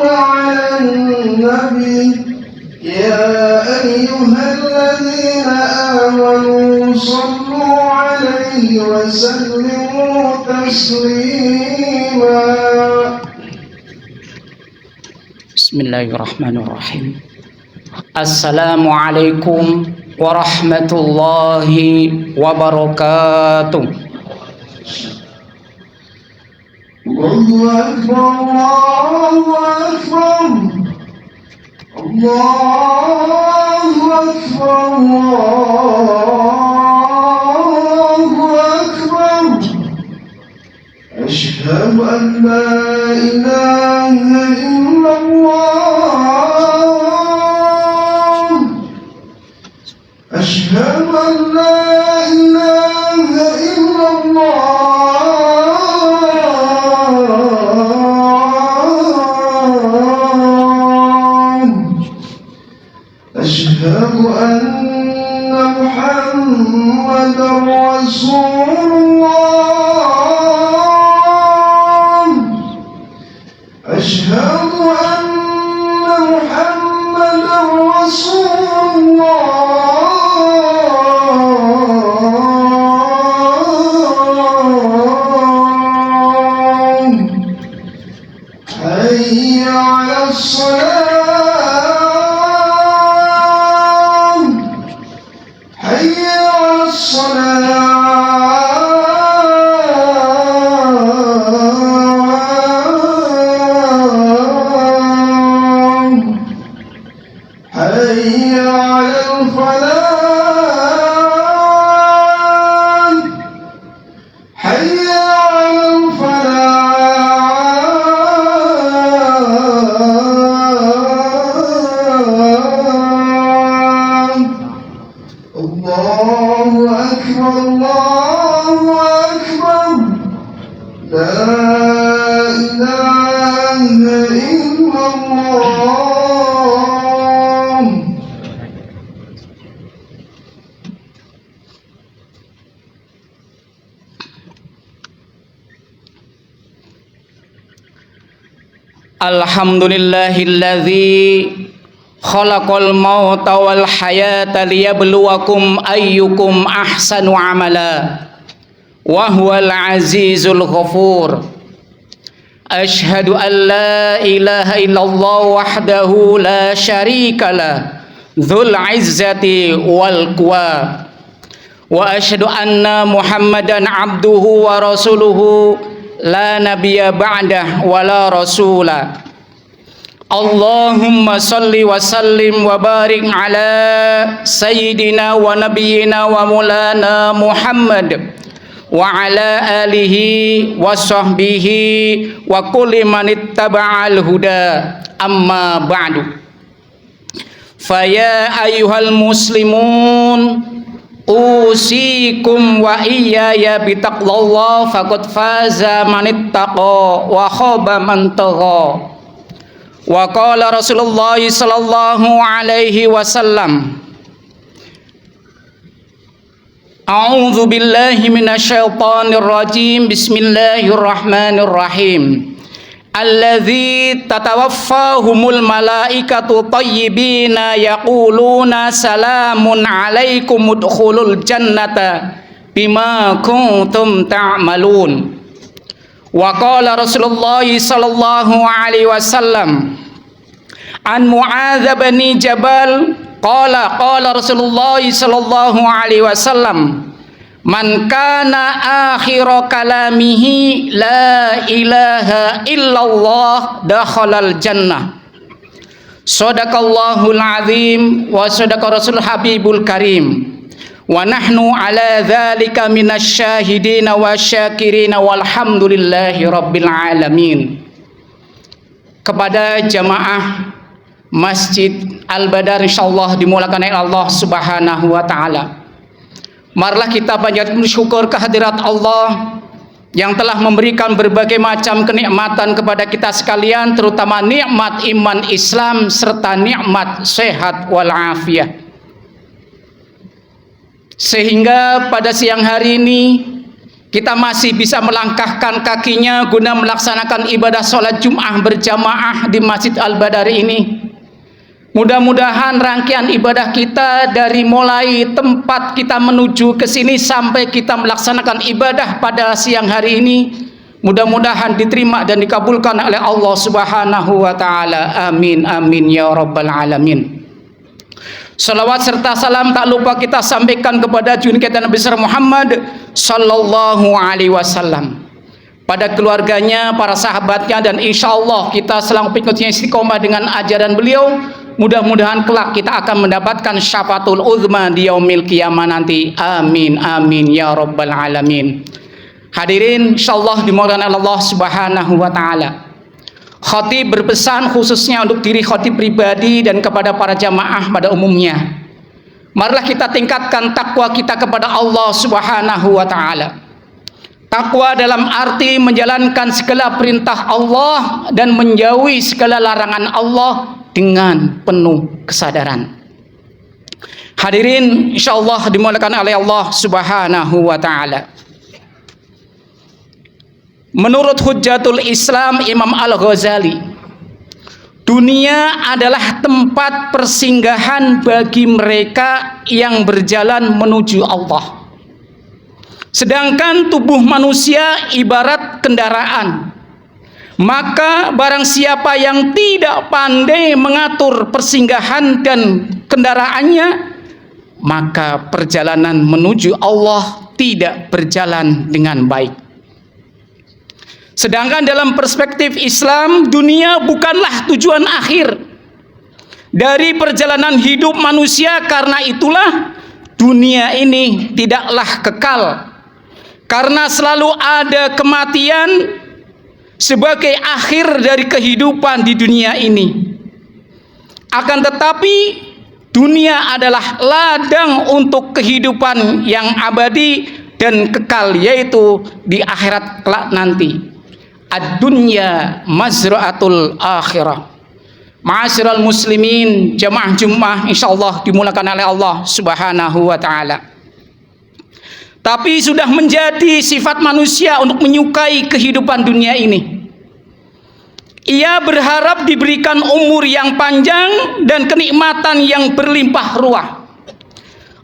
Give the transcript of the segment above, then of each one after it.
على النبي يا أيها الذين آمنوا صلوا عليه وسلموا تسليما. Bismillahirrahmanirrahim. Assalamualaikum warahmatullahi wabarakatuh. Allahu Akbar, Allahu Akbar, Allahu Akbar, Allahu Akbar. Asyhadu an la ilaha illallah. Asyhadu an la ilaha illallah. أشهد أن محمدا رسول الله. أشهد أن محمدا رسول الله. حي على الصلاة. حي على الفلاح. حي على الفلاح. الله أكبر، الله أكبر. لا إله إلا الله. Alhamdulillahilladzi khalaqal mauta wal hayata liyabluwakum ayyukum ahsanu amala wa huwal azizul ghafur. Asyhadu an la ilaha illallah wahdahu la syarika lah dzul izzati wal quwa wa asyhadu anna muhammadan abduhu wa rasuluhu la nabiyya ba'dah wa la rasula. Allahumma salli wa sallim wa barik ala sayyidina wa nabiyyina wa mulana Muhammad wa ala alihi wa sahbihi wa kulli man ittaba'al huda, amma ba'du. Faya ayyuhal muslimun usikum wa iyaya bitaqwallah faqad faza man ittaqa wa khaba man tagha. Wa qala Rasulullah sallallahu alaihi wasallam, A'udzu billahi minasyaitonir rajim. Bismillahirrahmanirrahim. Alladzi tatawaffahumul malaikatu thayyibina yaquluna salamun alaikum udkhulul jannata bima kuntum ta'malun. Wa qala Rasulullah sallallahu alaihi wasallam an Mu'adz bin Jabal qala Rasulullah sallallahu alaihi wasallam man kana akhiru kalamihi la ilaha illallah dakhalal jannah. Shadaqallahul azim wa shadaqa rasul habibul karim. Wa nahnu ala dzalika minasyahidin wa syakirin walhamdulillahi rabbil alamin. Kepada jamaah Masjid Al-Badar insyaallah dimulakan oleh Allah Subhanahu wa taala. Marilah kita panjatkan syukur kehadirat Allah yang telah memberikan berbagai macam kenikmatan kepada kita sekalian, terutama nikmat iman Islam serta nikmat sehat walafiat. Sehingga pada siang hari ini kita masih bisa melangkahkan kakinya guna melaksanakan ibadah sholat Jum'ah berjamaah di Masjid Al-Badar ini. Mudah-mudahan rangkaian ibadah kita dari mulai tempat kita menuju ke sini sampai kita melaksanakan ibadah pada siang hari ini, mudah-mudahan diterima dan dikabulkan oleh Allah Subhanahu wa taala. Amin amin ya rabbal alamin. Salawat serta salam tak lupa kita sampaikan kepada junjungan kita Nabi Muhammad sallallahu alaihi wasallam, pada keluarganya, para sahabatnya, dan insya Allah kita selang pengikutnya istiqomah dengan ajaran beliau. Mudah-mudahan kelak kita akan mendapatkan syafaatul uzma di yaumil qiyamah nanti. Amin amin ya rabbal alamin. Hadirin insyaallah dimuliakan Allah Subhanahu wa taala. Khatib berpesan khususnya untuk diri khatib pribadi dan kepada para jamaah pada umumnya. Marilah kita tingkatkan takwa kita kepada Allah Subhanahu wa taala. Takwa dalam arti menjalankan segala perintah Allah dan menjauhi segala larangan Allah dengan penuh kesadaran. Hadirin insyaallah dimuliakan oleh Allah Subhanahu wa taala. Menurut Hujjatul Islam Imam Al-Ghazali, dunia adalah tempat persinggahan bagi mereka yang berjalan menuju Allah. Sedangkan tubuh manusia ibarat kendaraan. Maka barang siapa yang tidak pandai mengatur persinggahan dan kendaraannya, maka perjalanan menuju Allah tidak berjalan dengan baik. Sedangkan dalam perspektif Islam, dunia bukanlah tujuan akhir dari perjalanan hidup manusia. Karena itulah dunia ini tidaklah kekal, karena selalu ada kematian sebagai akhir dari kehidupan di dunia ini. Akan tetapi dunia adalah ladang untuk kehidupan yang abadi dan kekal, yaitu di akhirat kelak nanti. Ad-dunya mazra'atul akhirah. Ma'asyiral muslimin, jamaah Jumat insyaallah dimulakan oleh Allah Subhanahu wa taala. Tapi sudah menjadi sifat manusia untuk menyukai kehidupan dunia ini. Ia berharap diberikan umur yang panjang dan kenikmatan yang berlimpah ruah.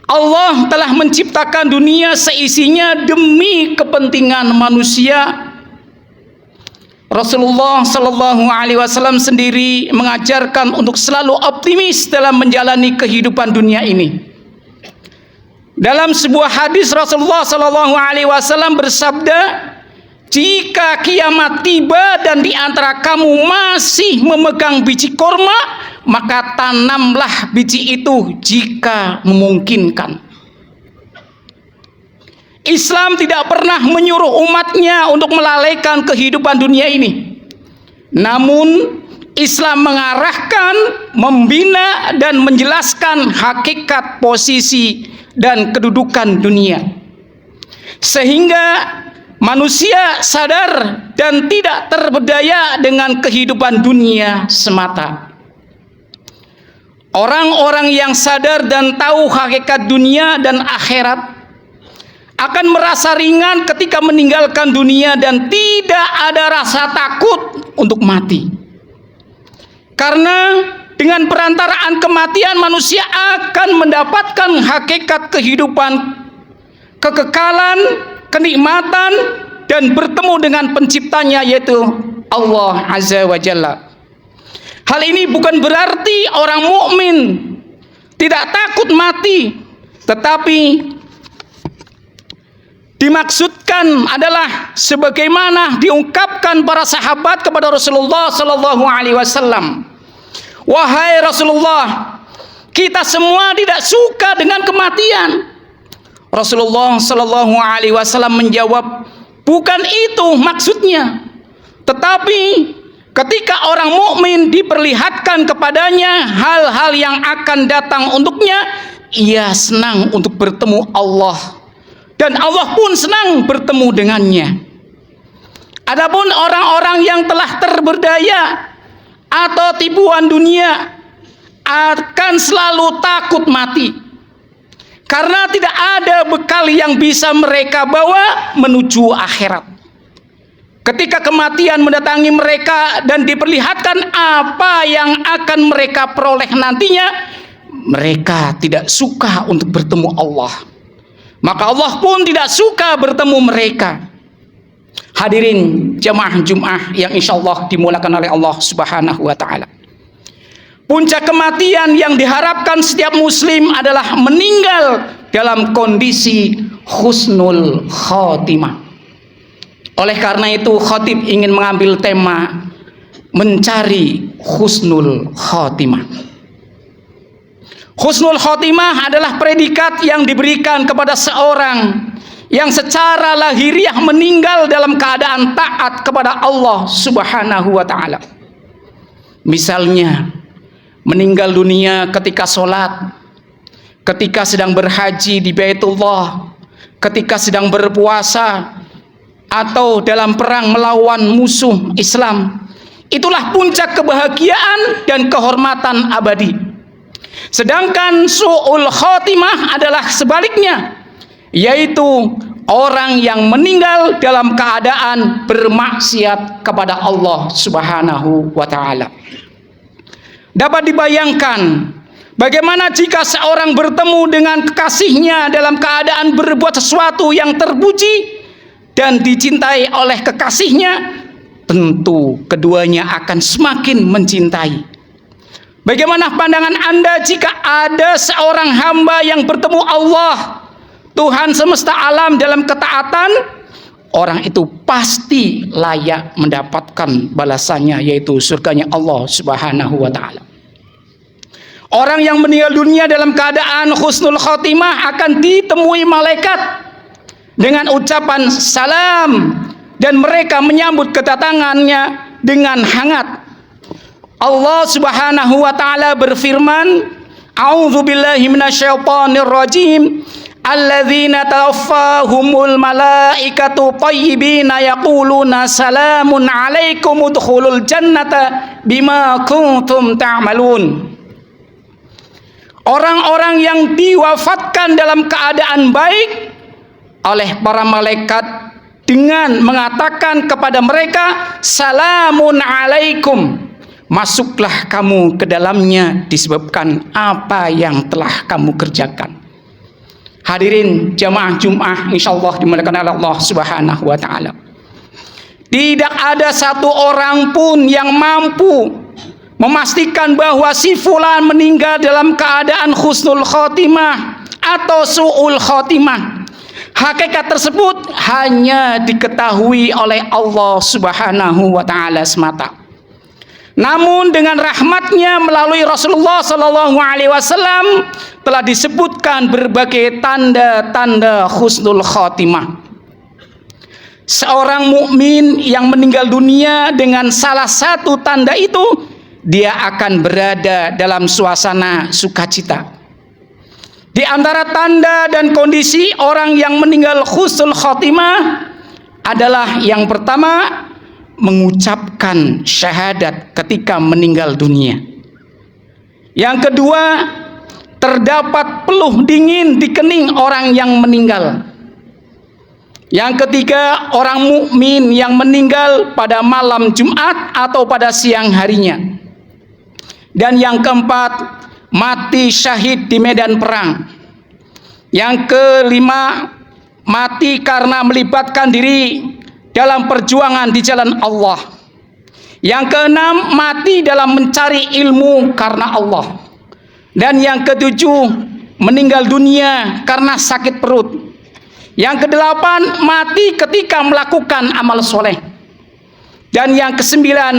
Allah telah menciptakan dunia seisinya demi kepentingan manusia. Rasulullah Sallallahu Alaihi Wasallam sendiri mengajarkan untuk selalu optimis dalam menjalani kehidupan dunia ini. Dalam sebuah hadis Rasulullah Sallallahu Alaihi Wasallam bersabda, jika kiamat tiba dan di antara kamu masih memegang biji korma, maka tanamlah biji itu jika memungkinkan. Islam tidak pernah menyuruh umatnya untuk melalaikan kehidupan dunia ini. Namun Islam mengarahkan, membina dan menjelaskan hakikat posisi dan kedudukan dunia, sehingga manusia sadar dan tidak terberdaya dengan kehidupan dunia semata. Orang-orang yang sadar dan tahu hakikat dunia dan akhirat akan merasa ringan ketika meninggalkan dunia dan tidak ada rasa takut untuk mati. Karena dengan perantaraan kematian manusia akan mendapatkan hakikat kehidupan, kekekalan, kenikmatan, dan bertemu dengan penciptanya, yaitu Allah Azza wa Jalla. Hal ini bukan berarti orang mukmin tidak takut mati, tetapi dimaksudkan adalah sebagaimana diungkapkan para sahabat kepada Rasulullah Sallallahu Alaihi Wasallam. Wahai Rasulullah, kita semua tidak suka dengan kematian. Rasulullah Sallallahu Alaihi Wasallam menjawab, bukan itu maksudnya. Tetapi ketika orang mukmin diperlihatkan kepadanya hal-hal yang akan datang untuknya, ia senang untuk bertemu Allah. Dan Allah pun senang bertemu dengannya. Adapun orang-orang yang telah terberdaya atau tipuan dunia akan selalu takut mati. Karena tidak ada bekal yang bisa mereka bawa menuju akhirat. Ketika kematian mendatangi mereka dan diperlihatkan apa yang akan mereka peroleh nantinya, mereka tidak suka untuk bertemu Allah. Maka Allah pun tidak suka bertemu mereka. Hadirin jamaah Jumat yang insya Allah dimulakan oleh Allah Subhanahu wa ta'ala. Puncak kematian yang diharapkan setiap muslim adalah meninggal dalam kondisi husnul khotimah. Oleh karena itu khatib ingin mengambil tema mencari husnul khotimah. Husnul khotimah adalah predikat yang diberikan kepada seorang yang secara lahiriah meninggal dalam keadaan taat kepada Allah Subhanahu wa ta'ala. Misalnya meninggal dunia ketika sholat, ketika sedang berhaji di Baitullah, ketika sedang berpuasa, atau dalam perang melawan musuh Islam. Itulah puncak kebahagiaan dan kehormatan abadi. Sedangkan su'ul khotimah adalah sebaliknya, yaitu orang yang meninggal dalam keadaan bermaksiat kepada Allah Subhanahu wa ta'ala. Dapat dibayangkan bagaimana jika seorang bertemu dengan kekasihnya dalam keadaan berbuat sesuatu yang terpuji dan dicintai oleh kekasihnya, tentu keduanya akan semakin mencintai. Bagaimana pandangan Anda jika ada seorang hamba yang bertemu Allah, Tuhan semesta alam, dalam ketaatan? Orang itu pasti layak mendapatkan balasannya, yaitu surganya Allah Subhanahu wa ta'ala. Orang yang meninggal dunia dalam keadaan husnul khotimah akan ditemui malaikat dengan ucapan salam, dan mereka menyambut kedatangannya dengan hangat. Allah Subhanahu wa ta'ala berfirman, a'udzubillahi minasyaitonir rajim, alladzina tawaffahumul malaikatu thayyibina yaquluna salamun alaikum udkhulul jannata bima kuntum ta'malun. Orang-orang yang diwafatkan dalam keadaan baik oleh para malaikat dengan mengatakan kepada mereka, salamun alaikum, masuklah kamu ke dalamnya disebabkan apa yang telah kamu kerjakan. Hadirin jamaah Jumat insyaallah dimuliakan oleh Allah Subhanahu wa ta'ala. Tidak ada satu orang pun yang mampu memastikan bahwa si fulan meninggal dalam keadaan husnul khotimah atau su'ul khotimah. Hakikat tersebut hanya diketahui oleh Allah Subhanahu wa ta'ala semata. Namun dengan rahmatnya melalui Rasulullah Sallallahu Alaihi Wasallam telah disebutkan berbagai tanda-tanda husnul khotimah. Seorang mukmin yang meninggal dunia dengan salah satu tanda itu, dia akan berada dalam suasana sukacita. Di antara tanda dan kondisi orang yang meninggal husnul khotimah adalah yang pertama, mengucapkan syahadat ketika meninggal dunia. Yang kedua, terdapat peluh dingin di kening orang yang meninggal. Yang ketiga, orang mukmin yang meninggal pada malam Jumat atau pada siang harinya. Dan yang keempat, mati syahid di medan perang. Yang kelima, mati karena melibatkan diri dalam perjuangan di jalan Allah. Yang keenam, mati dalam mencari ilmu karena Allah. Dan yang ketujuh, meninggal dunia karena sakit perut. Yang kedelapan, mati ketika melakukan amal soleh. Dan yang kesembilan,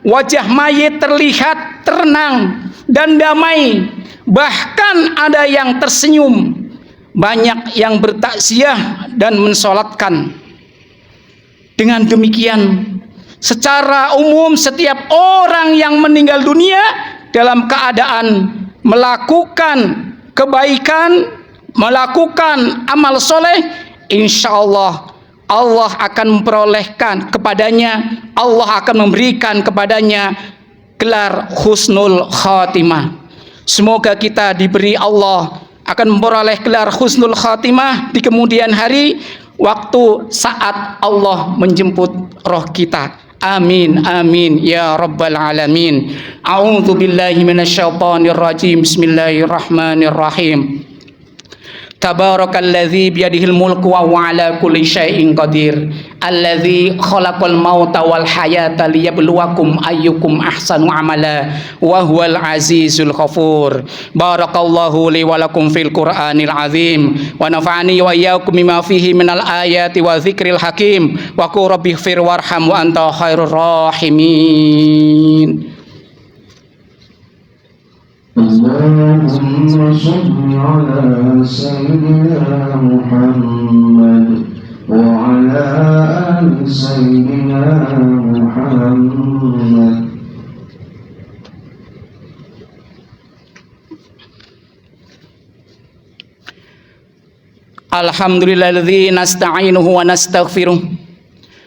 wajah mayit terlihat tenang dan damai, bahkan ada yang tersenyum, banyak yang bertakziah dan mensolatkan. Dengan demikian, secara umum setiap orang yang meninggal dunia dalam keadaan melakukan kebaikan, melakukan amal soleh, insya Allah Allah akan memperolehkan kepadanya, Allah akan memberikan kepadanya gelar husnul khatimah. Semoga kita diberi Allah akan memperoleh gelar husnul khatimah di kemudian hari waktu saat Allah menjemput roh kita. Amin amin ya rabbal alamin. A'udzu billahi minasyaitonir rajim. Bismillahirrahmanirrahim. Tabarakalladzi biyadihil mulku wa huwa ala kulli syai'in qadir. Alladzi khalaqal mauta wal hayata liyabluwakum ayyukum ahsanu amala wa huwal azizul ghafur. Barakallahu li wa lakum fil Qur'anil azim wa nafa'ani wa iyyakum bima fihi minal ayati wa dzikril hakim wa qur rabbighfir warham wa anta khairur rahimin. اللهم صل على سيدنا محمد وعلى آل سيدنا محمد. Alhamdulillahilladzi nasta'inuhu wa nastaghfiruh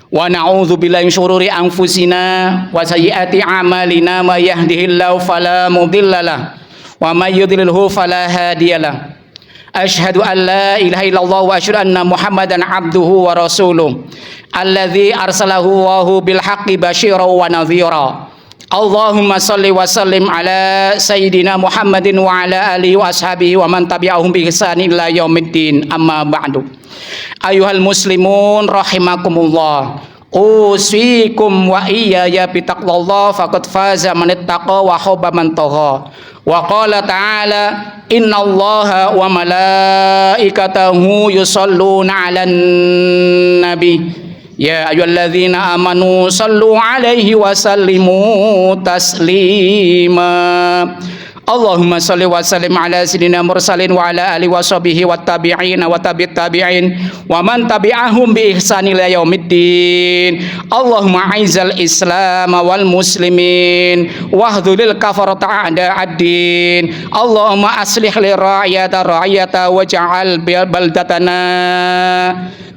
wa na'udzu billahi min syururi anfusina wa sayyiati a'malina may yahdihillahu fala mudhillalah wa may yudlilhu fala hadiyalah. Asyhadu an la ilaha illallah wa asyhadu anna Muhammadan abduhu wa rasuluh alladzi arsalahu Allahu bil haqqi basyiran wa nadhira. Allahumma salli wa sallim ala sayyidina Muhammadin wa ala alihi wa ashabihi wa man tabi'ahum bi ihsan ila yaumiddin. Amma ba'du. Ayuhal muslimun rahimakumullah. Usikum wa iyaya bitaqwallah faqad faza man ittaqa wa khaba man tagha. Wa qala ta'ala innallaha wa malaikatahu yusholluna 'alan nabi. Ya ayyuhalladzina amanu sallu alaihi wa sallimu taslima. Allahumma salli wa sallim ala sayyidina mursalin wa ala alihi wa sahbihi wa tabi'in wa tabi'it tabi'in wa man tabi'ahum bi ihsan ila yaumiddin. Allahumma aizal islam wal muslimin wahdhulil kafarata a'da'ad-din. Allahumma aslih li ra'yata waj'al baldatana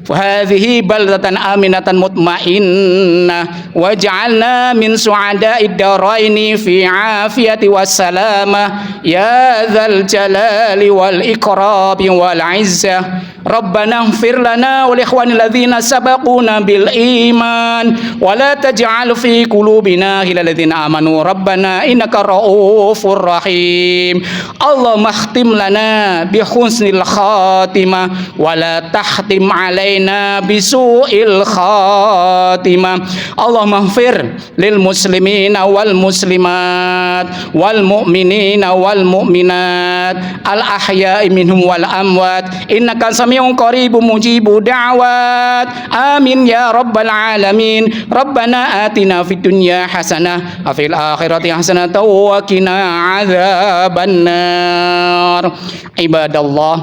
فهذه بلدة آمنة مطمئنة واجعلنا من سعداء الدارين في عافية والسلامة يا ذا الجلال والإكرام والعزة. ربنا اغفر لنا ولإخواننا الذين سبقونا بالإيمان ولا تجعل في قلوبنا غلا للذين آمنوا ربنا إنك رؤوف رحيم. اللهم اختم لنا بحسن الخاتمة ولا تختم علينا بسوء الخاتمة. اللهم اغفر للمسلمين والمسلمات والمؤمنين والمؤمنات الأحياء منهم والأموات إنك سميع قريب مجيب دعوات. آمين يا رب العالمين. ربنا آتنا في الدنيا حسنة وفي الآخرة حسنة وقنا عذاب النار. عباد الله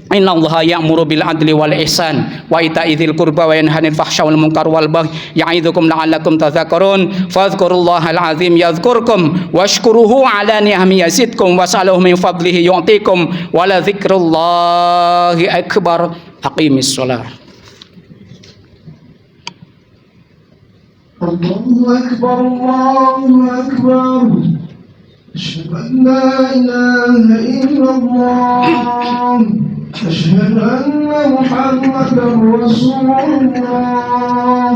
Inna Allah ya'muru bil adli wal ihsan wa ita'i dzil qurba wa yanha 'anil fahsya wal munkar wal baghi ya'idzukum la'allakum tadhakkarun. Fadhkurullahal azim yadhkurkum washkuruhu 'ala ni'amihi yazidkum was'aluhu min fadlihi yu'tikum wa la dzikrullahi akbar. Aqimis shalah. Allahu akbar Allahu akbar. Asyhadu an la ilaha illallah. أشهد أن محمدا رسول الله.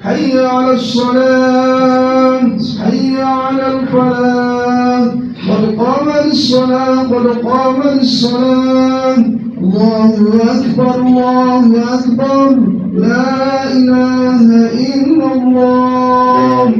حي على الصلاة حي على الفلاح قد قامت الصلاة قد قامت الصلاة. الله أكبر الله أكبر. لا إله إلا الله.